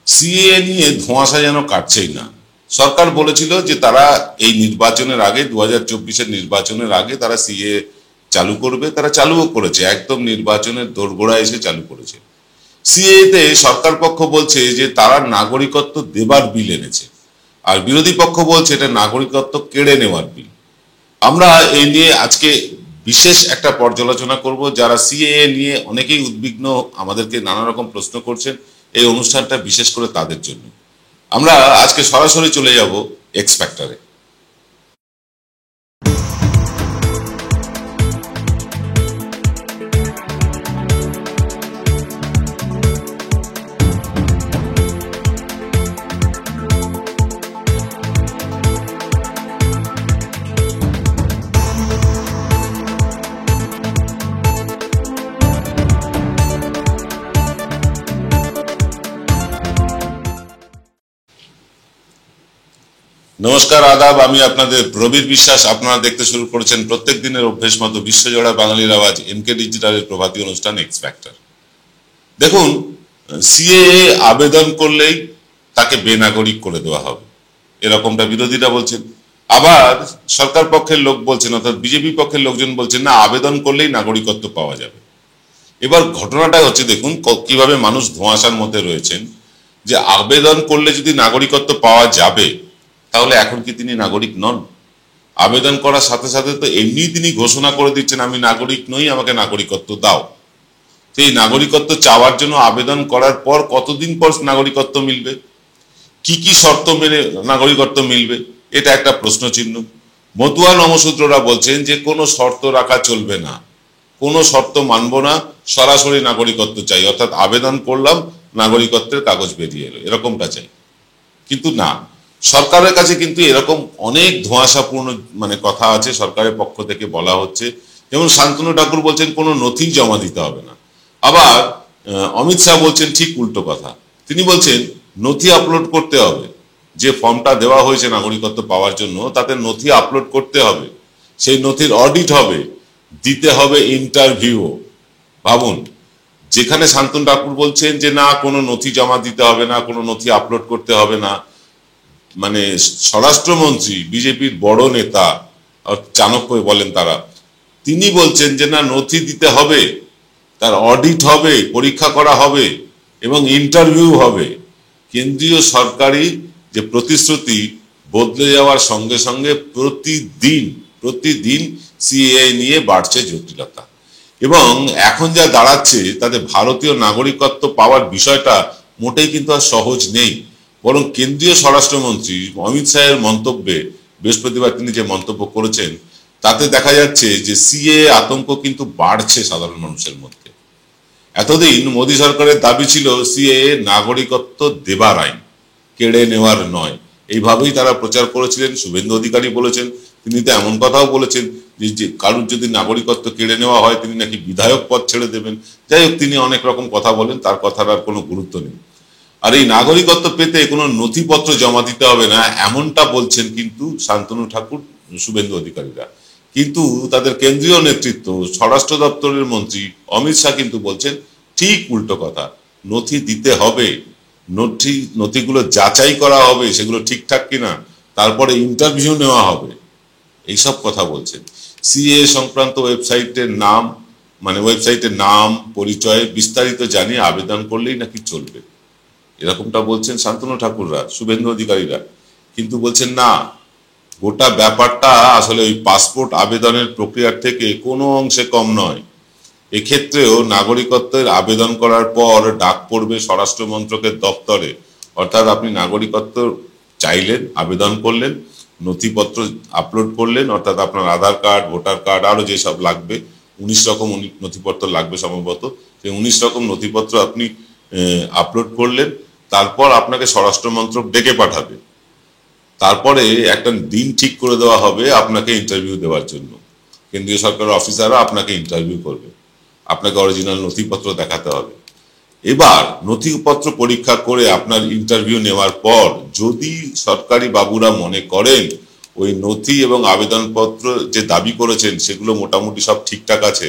CAA নিয়ে ধোঁয়াশা যেন কাটছেই না। সরকার বলেছিল যে তারা এই নির্বাচনের আগে 2024-এর নির্বাচনের আগে তারা সিএএ চালু করবে, তারা চালুও করেছে, একদম নির্বাচনের দোরগোড়ায় এসে চালু করেছে। সিএএতে সরকার পক্ষ বলছে যে তারা নাগরিকত্ব দেবার বিল এনেছে, আর বিরোধী পক্ষ বলছে এটা নাগরিকত্ব কেড়ে নেওয়ার বিল। আমরা এই নিয়ে আজকে বিশেষ একটা পর্যালোচনা করব। যারা সিএএ নিয়ে অনেকেই উদ্বিগ্ন, আমাদেরকে নানা রকম প্রশ্ন করছেন, এই অনুষ্ঠানটা বিশেষ করে তাদের জন্য। আমরা আজকে সরাসরি চলে যাব এক্স ফ্যাক্টরে। নমস্কার, আদাব, আমি আপনাদের প্রবীর বিশ্বাস। আপনারা দেখতে শুরু করেছেন প্রত্যেক দিনের অভ্যেস মতো বিশ্বজোড়া বাঙালির আওয়াজ এমকে ডিজিটালের প্রভাতী অনুষ্ঠান এক্স ফ্যাক্টর। দেখুন, সিএএ আবেদন করলেই তাকে বেনাগরিক করে দেওয়া হবে, এরকমটা বিরোধীরা বলছেন। আবার সরকার পক্ষের লোক বলছেন, অর্থাৎ বিজেপি পক্ষের লোকজন বলছেন না, আবেদন করলেই নাগরিকত্ব পাওয়া যাবে। এবার ঘটনাটা হচ্ছে, দেখুন কিভাবে মানুষ ধোঁয়াশার মধ্যে রয়েছেন, যে আবেদন করলে যদি নাগরিকত্ব পাওয়া যাবে, তাহলে এখন কি তিনি নাগরিক নন? আবেদন করার সাথে সাথে তো এমনি তিনি ঘোষণা করে দিচ্ছেন আমি নাগরিক নই, আমাকে নাগরিকত্ব দাও। তো এই নাগরিকত্ব চাওয়ার জন্য আবেদন করার পর কতদিন পর নাগরিকত্ব মিলবে, কি কি শর্ত মেনে নাগরিকত্ব মিলবে, এটা একটা প্রশ্ন চিহ্ন। মতুয়া নমসূত্ররা বলছেন যে কোনো শর্ত রাখা চলবে না, কোনো শর্ত মানব না, সরাসরি নাগরিকত্ব চাই, অর্থাৎ আবেদন করলাম নাগরিকত্বের কাগজ বেরিয়ে এলো, এরকমটা চাই। কিন্তু না, সরকারের কাছে কিন্তু এরকম অনেক ধোঁয়াশাপূর্ণ কথা আছে, সরকারের পক্ষ থেকে বলা হচ্ছে। যেমন শান্তনু ঠাকুর বলছেন কোনো নথি জমা দিতে হবে না। আবার অমিত শাহ বলছেন ঠিক উল্টো কথা। তিনি বলছেন নথি আপলোড করতে হবে, যে ফর্মটা দেওয়া হয়েছে নাগরিকত্ব পাওয়ার জন্য তাতে নথি আপলোড করতে হবে, সেই নথির অডিট হবে, দিতে হবে ইন্টারভিউ। ভাবুন, যেখানে শান্তনু ঠাকুর বলছেন যে না কোনো নথি জমা দিতে হবে না, কোনো নথি আপলোড করতে হবে না, স্বরাষ্ট্রমন্ত্রী বিজেপির বড় নেতা চাণক্য বলেন তারা, তিনি বলছেন যে না নথি দিতে হবে, তার অডিট হবে, পরীক্ষা করা হবে এবং ইন্টারভিউ হবে। কেন্দ্রীয় সরকারি যে প্রতিশ্রুতি বদলে যাওয়ার সঙ্গে সঙ্গে প্রতিদিন সিএএ নিয়ে বাড়ছে জটিলতা, এবং এখন যা দাঁড়াচ্ছে তাতে ভারতীয় নাগরিকত্ব পাওয়ার বিষয়টা মোটেই কিন্তু আর সহজ নেই। বরং কেন্দ্রীয় স্বরাষ্ট্রমন্ত্রী অমিত শাহের মন্তব্যে বৃহস্পতিবার তিনি যে মন্তব্য করেছেন, তাতে দেখা যাচ্ছে যে সিএএ আতঙ্ক কিন্তু বাড়ছে সাধারণ মানুষের মধ্যে। এতদিন মোদী সরকারের দাবি ছিল সিএএ নাগরিকত্ব দেবার আইন, কেড়ে নেওয়ার নয়, এইভাবেই তারা প্রচার করেছিলেন। শুভেন্দু অধিকারী বলেছেন, তিনি তো এমন কথাও বলেছেন যে কারুর যদি নাগরিকত্ব কেড়ে নেওয়া হয় তিনি নাকি বিধায়ক পদ ছেড়ে দেবেন। যাই হোক, তিনি অনেক রকম কথা বলেন, তার কথার আর কোনো গুরুত্ব নেই। আর এই নাগরিকত্ব পেতে কোনো নথিপত্র জমা দিতে হবে না, এমনটা বলছেন কিন্তু শান্তনু ঠাকুর, শুভেন্দু অধিকারীরা। কিন্তু তাদের কেন্দ্রীয় নেতৃত্ব, স্বরাষ্ট্র দপ্তরের মন্ত্রী অমিত শাহ কিন্তু বলছেন ঠিক উল্টো কথা, নথি দিতে হবে, নথিগুলো যাচাই করা হবে সেগুলো ঠিকঠাক কিনা, তারপরে ইন্টারভিউ নেওয়া হবে, এইসব কথা বলছেন। সিএএ সংক্রান্ত ওয়েবসাইটের নাম পরিচয় বিস্তারিত জানিয়ে আবেদন করলেই নাকি চলবে, এরকমটা বলছেন শান্তনু ঠাকুররা, শুভেন্দু অধিকারীরা। কিন্তু বলছেন না, গোটা ব্যাপারটা আসলে ওই পাসপোর্ট আবেদনের প্রক্রিয়ার থেকে কোনো অংশে কম নয়। এক্ষেত্রেও নাগরিকত্বের আবেদন করার পর ডাক পড়বে স্বরাষ্ট্র মন্ত্রকের দপ্তরে, অর্থাৎ আপনি নাগরিকত্ব চাইলেন, আবেদন করলেন, নথিপত্র আপলোড করলেন, অর্থাৎ আপনার আধার কার্ড, ভোটার কার্ড, আরো যেসব লাগবে 19 রকম নথিপত্র লাগবে সম্ভবত, সেই 19 রকম নথিপত্র আপনি আপলোড করলেন। তারপর আপনাকে স্বরাষ্ট্র মন্ত্রক ডেকে পাঠাবে, তারপরে একটা দিন ঠিক করে দেওয়া হবে আপনাকে ইন্টারভিউ দেওয়ার জন্য। কেন্দ্রীয় সরকারের অফিসাররা আপনাকে ইন্টারভিউ করবে, আপনাকে অরিজিনাল নথিপত্র দেখাতে হবে। এবার নথিপত্র পরীক্ষা করে আপনার ইন্টারভিউ নেওয়ার পর যদি সরকারি বাবুরা মনে করেন ওই নথি এবং আবেদনপত্র যে দাবি করেছেন সেগুলো মোটামুটি সব ঠিকঠাক আছে,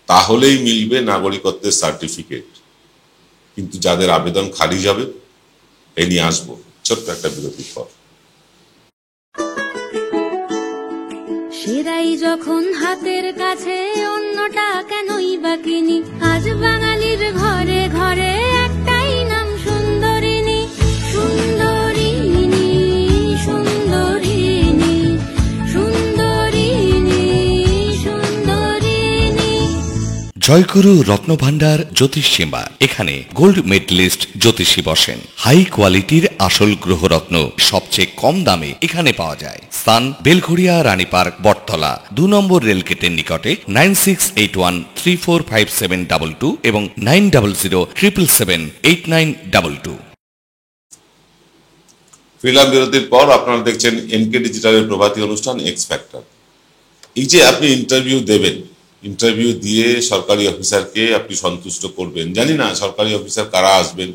তাহলেই মিলবে নাগরিকত্বের সার্টিফিকেট। কিন্তু যাদের আবেদন খারিজ হবে, এই নিয়ে আসবো ছোট্ট একটা বিরতির পর। সেরাই যখন হাতের কাছে অন্যটা কেনই বা কিনি, আজ বাঙালির ঘরে ঘরে একটাই নাম সুন্দরিনী। সুন্দরিনী সুন্দরিনী সুন্দরিনী সুন্দরিনী। জয়গুরু রত্নভান্ডার জ্যোতিষীমা, এখানে গোল্ড মেডেলিস্ট জ্যোতিষী বসেন। হাই কোয়ালিটির আসল গ্রহরত্ন সবচেয়ে কম দামে এখানে পাওয়া যায়। স্থান বেলঘড়িয়া রানীপার্ক বটতলা 2 নম্বর রেলগেটের নিকটে। 9681345722 এবং 9007778922। ফিরলাম বিরতির পর। আপনারা দেখছেন এনকে ডিজিটালের প্রভাতী অনুষ্ঠান এক্স ফ্যাক্টর। এই যে আপনি ইন্টারভিউ দেবেন, ইন্টারভিউ দিয়ে সরকারি অফিসারকে আপনি সন্তুষ্ট করবেন, জানি না সরকারি অফিসার কারা আসবেন,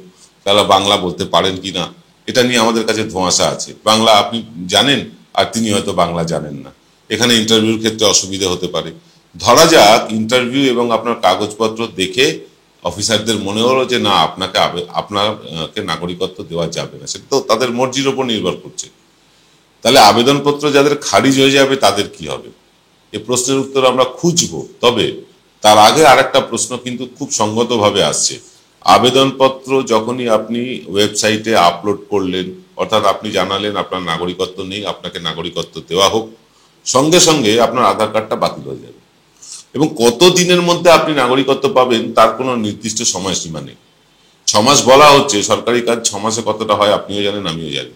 তারা বাংলা বলতে পারেন কিনা, এটা নিয়ে আমাদের কাছে ধোঁয়াশা আছে। বাংলা আপনি জানেন আর তিনি হয়তো বাংলা জানেন না, এখানে ইন্টারভিউর ক্ষেত্রে অসুবিধা হতে পারে। ধরা যাক ইন্টারভিউ এবং আপনার কাগজপত্র দেখে অফিসারদের মনে হলো যে না আপনাকে নাগরিকত্ব দেওয়া যাবে না, সেটা তো তাদের মর্জির ওপর নির্ভর করছে। তাহলে আবেদনপত্র যাদের খারিজ হয়ে যাবে তাদের কি হবে? এই প্রশ্নের উত্তর আমরা খুঁজবো। তবে তার আগে আরেকটা প্রশ্ন কিন্তু খুব সঙ্গতভাবে আসছে। আবেদনপত্র যখনই আপনি ওয়েবসাইটে আপলোড করলেন, অর্থাৎ আপনি জানালেন আপনার নাগরিকত্ব নেই, আপনাকে নাগরিকত্ব দেওয়া হোক, সঙ্গে সঙ্গে আপনার আধার কার্ডটা বাতিল হয়ে যাবে। এবং কত দিনের মধ্যে আপনি নাগরিকত্ব পাবেন তার কোনো নির্দিষ্ট সময়সীমা নেই। 6 মাস বলা হচ্ছে, সরকারি কাজ 6 মাসে কতটা হয় আপনিও জানেন, আমিও জানি।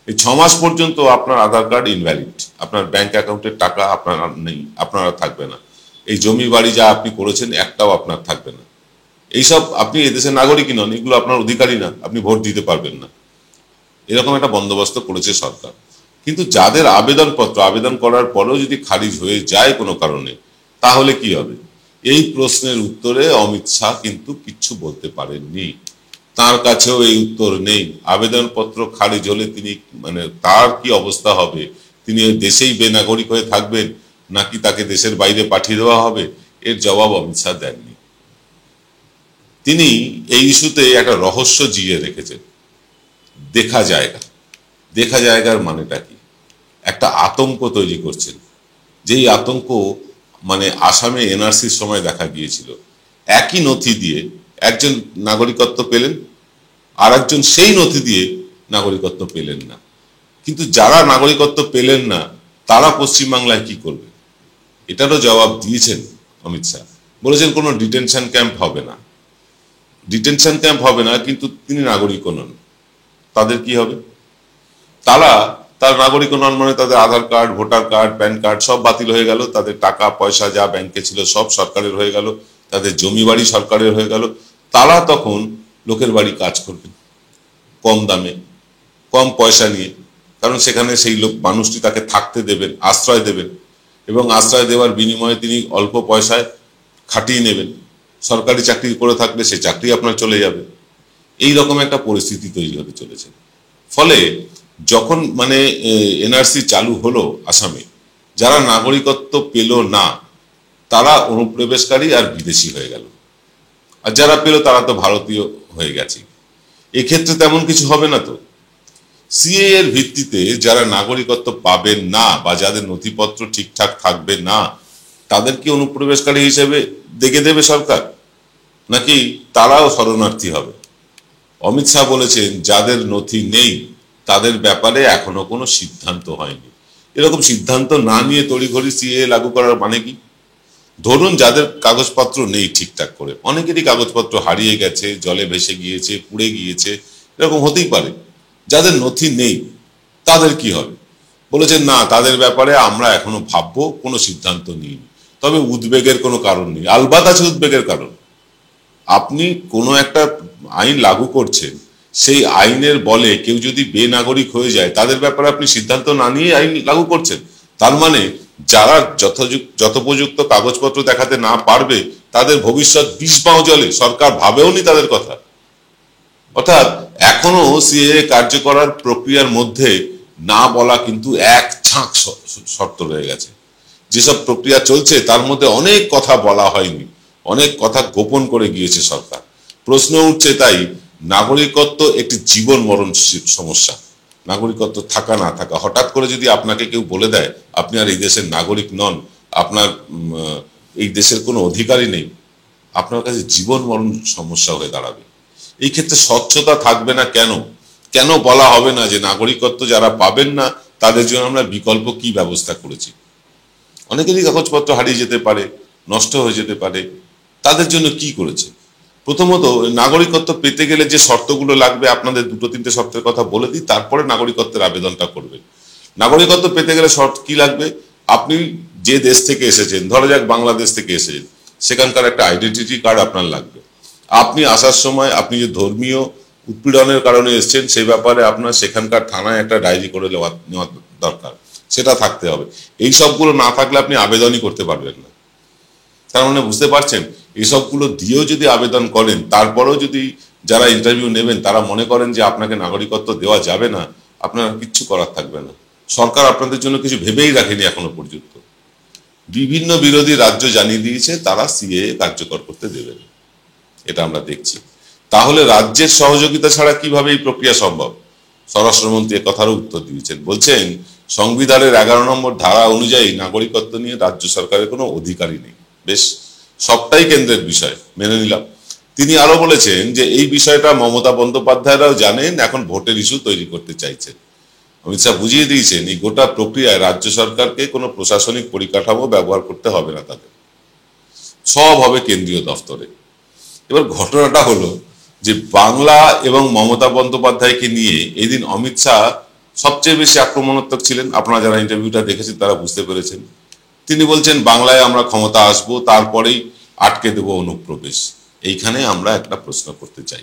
এই 6 মাস পর্যন্ত আপনার আধার কার্ড ইনভ্যালিড, আপনার ব্যাংক অ্যাকাউন্টের টাকা আপনার নেই, আপনার থাকবে না। এই জমি বাড়ি যা আপনি করেছেন একটাও আপনার থাকবে না। এইসব, আপনি এদেশের নাগরিকই নন, এগুলো আপনার অধিকারই না, আপনি ভোট দিতে পারবেন না। এরকম একটা বন্দোবস্ত করেছে সরকার। কিন্তু যাদের আবেদনপত্র আবেদন করার পরেও যদি খারিজ হয়ে যায় কোনো কারণে, তাহলে কি হবে? এই প্রশ্নের উত্তরে অমিত শাহ কিন্তু কিচ্ছু বলতে পারেননি। তার কাছেও এই উত্তর নেই। আবেদনপত্র খারিজ হলে তিনি তার কি অবস্থা হবে? তিনি দেশেই বেনাগরিক হয়ে থাকবেন নাকি তাকে দেশের বাইরে পাঠিয়ে দেওয়া হবে? এর জবাব অমিত শাহ দেননি। তিনি এই ইস্যুতে একটা রহস্য জিয়ে রেখেছেন। দেখা জায়গার মানেটা কি? একটা আতঙ্ক তৈরি করছেন, যেই আতঙ্ক আসামে এনআরসির সময় দেখা গিয়েছিল। একই নথি দিয়ে একজন নাগরিকত্ব পেলেন, আর একজন সেই নথি দিয়ে নাগরিকত্ব পেলেন না। কিন্তু যারা নাগরিকত্ব পেলেন না তারা পশ্চিমবাংলায় কি করবে? এটারও জবাব দিয়েছেন অমিত শাহ। বলেছেন কোনো ডিটেনশন ক্যাম্প হবে না। ডিটেনশন ক্যাম্প হবে না, কিন্তু তিনি নাগরিক নন, তাদের কি হবে? তার নাগরিক নন মানে তাদের Aadhaar card, voter card, PAN card সব বাতিল হয়ে গেল, তাদের টাকা পয়সা যা ব্যাংকে ছিল সব সরকারের হয়ে গেল, তাদের জমি বাড়ি সরকারের হয়ে গেল। তারা তখন লোকের বাড়ি কাজ করবেন কম দামে, কম পয়সা নিয়ে, কারণ সেখানে সেই মানুষটি তাকে থাকতে দেবেন, আশ্রয় দেবেন, এবং আশ্রয় দেওয়ার বিনিময়ে তিনি অল্প পয়সায় খাটিয়ে নেবেন। সরকারি চাকরি করে থাকলে সে চাকরি আপনার চলে যাবে। এই রকম একটা পরিস্থিতি তৈরি হতে চলেছে। ফলে যখন এনআরসি চালু হলো আসামে, যারা নাগরিকত্ব পেল না তারা অনুপ্রবেশকারী আর বিদেশি হয়ে গেল, আর যারা পেল তারা তো ভারতীয় হয়ে গেছে। এক্ষেত্রে তেমন কিছু হবে না তো। সিএ এর ভিত্তিতে যারা নাগরিকত্ব পাবেন না বা যাদের নথিপত্র ঠিকঠাক থাকবে না, তাদের কি অনুপ্রবেশকারী হিসেবে দেখে দেবে সরকার, নাকি তারাও শরণার্থী হবে? অমিত শাহ বলেছেন যাদের নথি নেই তাদের ব্যাপারে এখনো কোনো সিদ্ধান্ত হয়নি। এরকম সিদ্ধান্ত না নিয়ে তড়িঘড়ি সিএ লাগু করার মানে কি? ধরুন যাদের কাগজপত্র নেই ঠিকঠাক করে, অনেকেরই কাগজপত্র হারিয়ে গেছে, জলে ভেসে গিয়েছে, পুড়ে গিয়েছে, এরকম হতেই পারে। যাদের নথি নেই তাদের কি হবে? বলেছেন না, তাদের ব্যাপারে আমরা এখনো ভাববো, কোনো সিদ্ধান্ত নিইনি। তবে উদ্বেগের কোনো কারণ নেই। আলবাত আছে উদ্বেগের কারণ। আপনি কোনো একটা আইন লাগু করছেন, সেই আইনের বলে কেউ যদি বেনাগরিক হয়ে যায় তাদের ব্যাপারে আপনি সিদ্ধান্ত না নিয়ে আইন লাগু করছেন। তার মানে যারা যথোপযুক্ত কাগজপত্র দেখাতে না পারবে তাদের ভবিষ্যৎ বিষ পাও জলে, সরকার ভাবেওনি তাদের কথা। অর্থাৎ এখনো সিএ কার্যকরার প্রক্রিয়ার মধ্যে না বলা কিন্তু এক ঝাঁক শর্ত রয়ে গেছে। যেসব প্রক্রিয়া চলছে তার মধ্যে অনেক কথা বলা হয়নি, অনেক কথা গোপন করে গিয়েছে সরকার। প্রশ্ন উঠছে তাই নাগরিকত্ব একটি জীবন মরণ সমস্যা। নাগরিকত্ব থাকা না থাকা, হঠাৎ করে যদি আপনাকে কেউ বলে দেয় আপনি আর এই দেশের নাগরিক নন, আপনার এই দেশের কোনো অধিকারই নেই, আপনার কাছে জীবন মরণ সমস্যা হয়ে দাঁড়াবে। এই ক্ষেত্রে স্বচ্ছতা থাকবে না কেন? কেন বলা হবে না যে নাগরিকত্ব যারা পাবেন না তাদের জন্য আমরা বিকল্প কি ব্যবস্থা করেছি? অনেকেরই কাগজপত্র হারিয়ে যেতে পারে, নষ্ট হয়ে যেতে পারে, তাদের জন্য কি করেছে? প্রথমত, নাগরিকত্ব পেতে গেলে যে শর্তগুলো লাগবে আপনাদের 2-3টে শর্তের কথা বলে দিই, তারপরে নাগরিকত্বের আবেদনটা করবেন। নাগরিকত্ব পেতে গেলে শর্ত কি লাগবে? আপনি যে দেশ থেকে এসেছেন, ধরা যাক বাংলাদেশ থেকে এসেছেন, সেখানকার একটা আইডেন্টিটি কার্ড আপনার লাগবে। আপনি আসার সময় আপনি যে ধর্মীয় উৎপীড়নের কারণে এসেছেন সেই ব্যাপারে আপনার সেখানকার থানায় একটা ডায়েরি করে নেওয়া দরকার, সেটা থাকতে হবে। এই সবগুলো না থাকলে আপনি আবেদনই করতে পারবেন না। তার মানে বুঝতে পারছেন, এসবগুলো দিয়েও যদি আবেদন করেন, তারপরেও যদি যারা ইন্টারভিউ নেবেন তারা মনে করেন যে আপনাকে নাগরিকত্ব দেওয়া যাবে না, আপনার কিচ্ছু করার থাকবে না। সরকার আপনাদের জন্য কিছু ভেবেই রাখেনি এখনো পর্যন্ত। বিভিন্ন বিরোধী রাজ্য জানিয়ে দিয়েছে তারা সিএএ কার্যকর করতে দেবে না, এটা আমরা দেখছি। তাহলে রাজ্যের সহযোগিতা ছাড়া কিভাবে এই প্রক্রিয়া সম্ভব? স্বরাষ্ট্রমন্ত্রী কথারও উত্তর দিয়েছেন, বলছেন সংবিধানের 11 নম্বর ধারা অনুযায়ী নাগরিকত্ব নিয়ে রাজ্য সরকারের কোনো অধিকারই নেই। বেশ, সবটাই কেন্দ্রের বিষয়, মেনে নিলাম। তিনি আরো বলেছেন যে এই বিষয়টা মমতা বন্দ্যোপাধ্যায়রাও জানেন, এখন ভোটের ইস্যু তৈরি করতে চাইছেন। অমিত শাহ বুঝিয়ে দিয়েছেন এই গোটা প্রক্রিয়ায় রাজ্য সরকারকে কোনো প্রশাসনিক পরিকাঠামো ব্যবহার করতে হবে না, তাদের সব হবে কেন্দ্রীয় দফতরে। এবার ঘটনাটা হলো যে বাংলা এবং মমতা বন্দ্যোপাধ্যায়কে নিয়ে এদিন অমিত শাহ সবচেয়ে বেশি আক্রমণাত্মক ছিলেন। আপনারা যারা ইন্টারভিউটা দেখেছেন তারা বুঝতে পেরেছেন। তিনি বলছেন বাংলায় আমরা ক্ষমতা আসবো, তারপরেই আটকে দেব অনুপ্রবেশ। এইখানে আমরা একটা প্রশ্ন করতে চাই,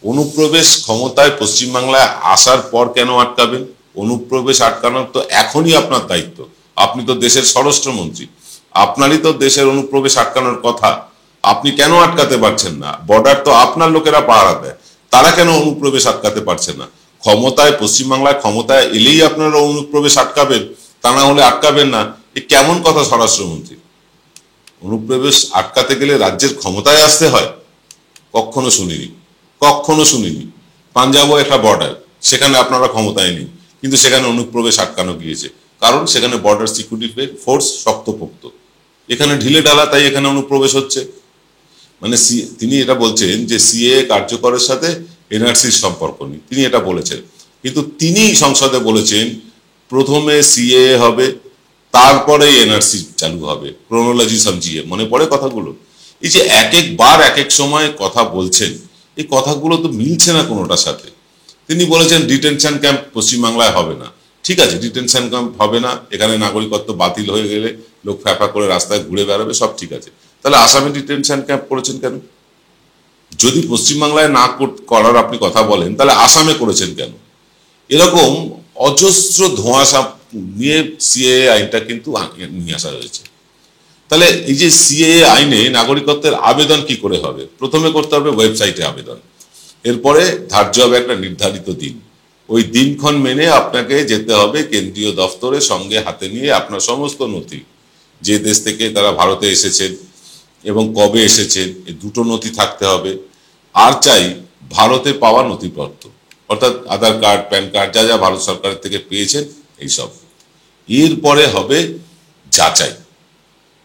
অনুপ্রবেশ ক্ষমতায় পশ্চিমবাংলায় আসার পর কেন আটকাবেন? অনুপ্রবেশ আটকানোর তো এখনই আপনার দায়িত্ব। আপনি তো দেশের স্বরাষ্ট্রমন্ত্রী, আপনারই তো দেশের অনুপ্রবেশ আটকানোর কথা। আপনি কেন আটকাতে পারছেন না? বর্ডার তো আপনার লোকেরা পাহারা দেয়, তারা কেন অনুপ্রবেশ আটকাতে পারছে না? ক্ষমতায় পশ্চিমবাংলায় ক্ষমতায় এলেই আপনারা অনুপ্রবেশ আটকাবেন, তা না হলে আটকাবেন না, এ কেমন কথা স্বরাষ্ট্রমন্ত্রী? অনুপ্রবেশ আটকাতে গেলে রাজ্যের ক্ষমতায় আসতে হয়? কখনো শুনিনি, কখনো শুনিনি। পাঞ্জাবও একটা বর্ডার, সেখানে আপনারা ক্ষমতায় নেই, কিন্তু সেখানে অনুপ্রবেশ আটকানো গিয়েছে, কারণ সেখানে বর্ডার সিকিউরিটি ফোর্স শক্তপোক্ত। এখানে ঢিলে ঢালা, তাই এখানে অনুপ্রবেশ হচ্ছে। মানে তিনি এটা বলছেন যে সিএএ কার্যকরের সাথে এনআরসির সম্পর্ক নেই, তিনি এটা বলেছেন। কিন্তু তিনি সংসদে বলেছেন প্রথমে সিএএ হবে, তারপরে এনআরসি চালু হবে, ক্রোনোলজি সমঝিয়ে। মনে পড়ে কথাগুলো? এই যে এক একবার এক এক সময় কথা বলছেন, এই কথাগুলো তো মিলছে না কোনোটার সাথে। তিনি বলেছেন ডিটেনশন ক্যাম্প পশ্চিমবাংলায় হবে না। ঠিক আছে, ডিটেনশন ক্যাম্প হবে না, এখানে নাগরিকত্ব বাতিল হয়ে গেলে লোক ফ্যাপা করে রাস্তায় ঘুরে বেড়াবে, সব ঠিক আছে। তাহলে আসামে ডিটেনশন ক্যাম্প করেছেন কেন? যদি পশ্চিমবাংলায় না করার আপনি কথা বলেন, তাহলে আসামে করেছেন কেন? এরকম অজস্র ধোঁয়াশা নিয়ে সিএএ আইনটা কিন্তু নিয়ে আসা হয়েছে। তাহলে এই যে সিএএ আইনে নাগরিকত্বের আবেদন কি করে হবে? প্রথমে করতে হবে ওয়েবসাইটে আবেদন, এরপরে ধার্য হবে একটা নির্ধারিত দিন। ওই দিনক্ষণ মেনে আপনাকে যেতে হবে কেন্দ্রীয় দফতরে, সঙ্গে হাতে নিয়ে আপনার সমস্ত নথি, যে দেশ থেকে তারা ভারতে এসেছেন এবং কবে এসেছেন, এই দুটো নথি থাকতে হবে। আর চাই ভারতে পাওয়া নথিপত্র, অর্থাৎ আধার কার্ড, প্যান কার্ড, যা যা ভারত সরকারের থেকে পেয়েছেন এইসব। এরপরে হবে যাচাই,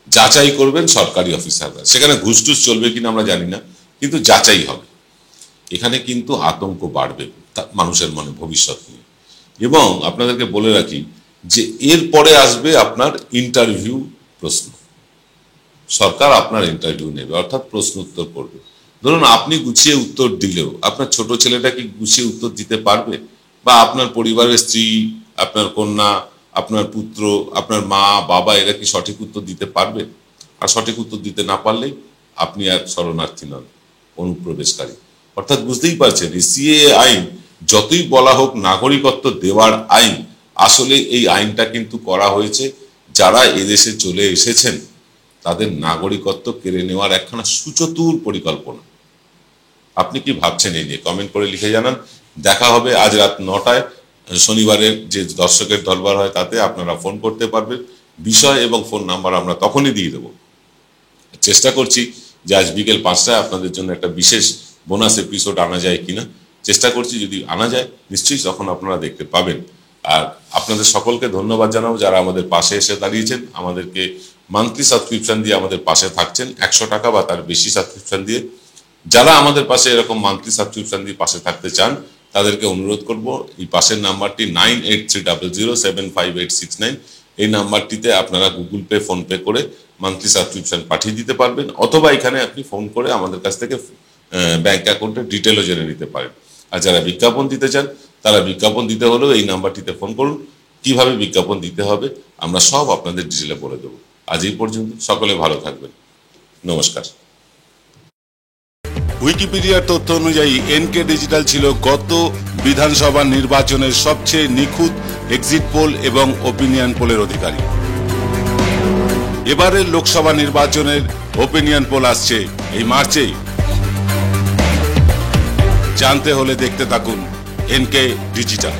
যাচাই করবেন সরকারি অফিসাররা। সেখানে ঘুষ টুস চলবে কিনা আমরা জানি না, কিন্তু যাচাই হবে। এখানে কিন্তু আতঙ্ক বাড়বে মানুষের মনে ভবিষ্যৎ নিয়ে। এবং আপনাদেরকে বলে রাখি যে এরপরে আসবে আপনার ইন্টারভিউ প্রশ্ন। সরকার আপনার ইন্টারভিউ নেবে, অর্থাৎ প্রশ্ন উত্তর করবে। ধরুন আপনি গুছিয়ে উত্তর দিলেও আপনার ছোট ছেলেটা কি গুছিয়ে উত্তর দিতে পারবে? বা আপনার পরিবারের স্ত্রী, আপনার কন্যা, আপনার পুত্র, আপনার মা বাবা, এরা কি সঠিক উত্তর দিতে পারবে? আর সঠিক উত্তর দিতে না পারলেই আপনি আর শরণার্থী নন, অনুপ্রবেশকারী। অর্থাৎ বুঝতেই পারছেন, এই সিএএ আইন যতই বলা হোক নাগরিকত্ব দেওয়ার আইন, আসলে এই আইনটা কিন্তু করা হয়েছে যারা এদেশে চলে এসেছেন তাদের নাগরিকত্ব কেড়ে নেওয়ার একখানা সুচতুর পরিকল্পনা। আপনি কি ভাবছেন এই নিয়ে? কমেন্ট করে লিখে জানান। দেখা হবে আজ রাত 9টায়, শনিবারের যে দর্শকের দরবার হয় তাতে আপনারা ফোন করতে পারবেন। বিষয় এবং ফোন নাম্বার আমরা তখনই দিয়ে দেব। চেষ্টা করছি যে আজ বিকেল 5টায় আপনাদের জন্য একটা বিশেষ বোনাস এপিসোড আনা যায় কিনা, চেষ্টা করছি, যদি আনা যায় নিশ্চয়ই তখন আপনারা দেখতে পাবেন। আর আপনাদের সকলকে ধন্যবাদ জানাবো যারা আমাদের পাশে এসে দাঁড়িয়েছেন, আমাদেরকে মান্থলি সাবস্ক্রিপশন দিয়ে আমাদের পাশে থাকছেন 100 টাকা বা তার বেশি সাবস্ক্রিপশন দিয়ে। যারা আমাদের পাশে এরকম মান্থলি সাবস্ক্রিপশন দিয়ে পাশে থাকতে চান তাদেরকে অনুরোধ করব, এই পাশের নাম্বারটি 9830075869, এই নাম্বারটিতে আপনারা গুগল পে, ফোন পে করে মান্থলি সাবস্ক্রিপশন পাঠিয়ে দিতে পারবেন, অথবা এখানে আপনি ফোন করে আমাদের কাছ থেকে ব্যাংক অ্যাকাউন্টের ডিটেলও জেনে নিতে পারেন। আর যারা বিজ্ঞাপন দিতে চান তারা বিজ্ঞাপন দিতে হলেও এই নাম্বারটিতে ফোন করুন। কিভাবে বিজ্ঞাপন দিতে হবে আমরা সব আপনাদের ডিটেলে বলে দেবো। আজ এই পর্যন্ত, সকলে ভালো থাকবেন, নমস্কার। উইকিপিডিয়ার তথ্য অনুযায়ী এনকে ডিজিটাল ছিল গত বিধানসভা নির্বাচনের সবচেয়ে নিখুঁত এক্সিট পোল এবং ওপিনিয়ন পোলের অধিকারী। এবারের লোকসভা নির্বাচনের ওপিনিয়ন পোল আসছে এই মার্চেই। জানতে হলে দেখতে থাকুন এনকে ডিজিটাল।